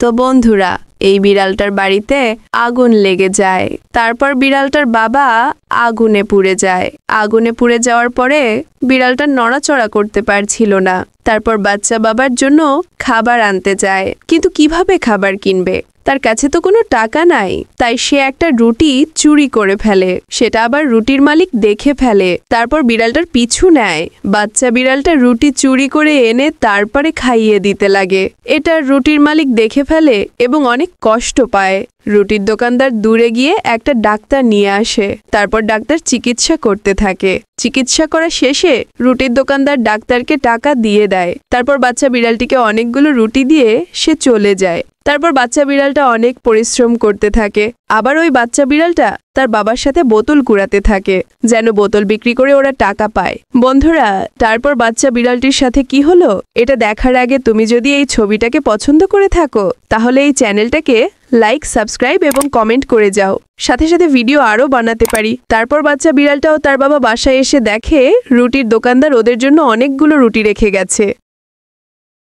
তো বন্ধুরা, এই বিড়ালটার বাড়িতে আগুন লেগে যায়। তারপর বিড়ালটার বাবা আগুনে পুড়ে যায়। আগুনে পুড়ে যাওয়ার পরে বিড়ালটা নড়াচড়া করতে পারছিল না। তারপর বাচ্চা বাবার জন্য খাবার আনতে যায়, কিন্তু কিভাবে খাবার কিনবে? তার কাছে তো কোনো টাকা নাই। তাই সে একটা রুটি চুরি করে ফেলে। সেটা আবার রুটির মালিক দেখে ফেলে। তারপর বিড়ালটার পিছু নেয়। বাচ্চা বিড়ালটা রুটি চুরি করে এনে তারপরে খাইয়ে দিতে লাগে। এটা রুটির মালিক দেখে ফেলে এবং অনেক কষ্ট পায়। রুটির দোকানদার দূরে গিয়ে একটা ডাক্তার নিয়ে আসে। তারপর ডাক্তার চিকিৎসা করতে থাকে। চিকিৎসা করা শেষে রুটির দোকানদার ডাক্তারকে টাকা দিয়ে দেয়। তারপর বাচ্চা বিড়ালটিকে অনেকগুলো রুটি দিয়ে সে চলে যায়। তারপর বাচ্চা বিড়ালটা অনেক পরিশ্রম করতে থাকে। আবার ওই বাচ্চা বিড়ালটা তার বাবার সাথে বোতল কুড়াতে থাকে, যেন বোতল বিক্রি করে ওরা টাকা পায়। বন্ধুরা, তারপর বাচ্চা বিড়ালটির সাথে কি হলো এটা দেখার আগে তুমি যদি এই ছবিটাকে পছন্দ করে থাকো, তাহলে এই চ্যানেলটাকে লাইক, সাবস্ক্রাইব এবং কমেন্ট করে যাও। সাথে সাথে ভিডিও আরও বানাতে পারি। তারপর বাচ্চা বিড়ালটাও তার বাবা বাসায় এসে দেখে রুটির দোকানদার ওদের জন্য অনেকগুলো রুটি রেখে গেছে।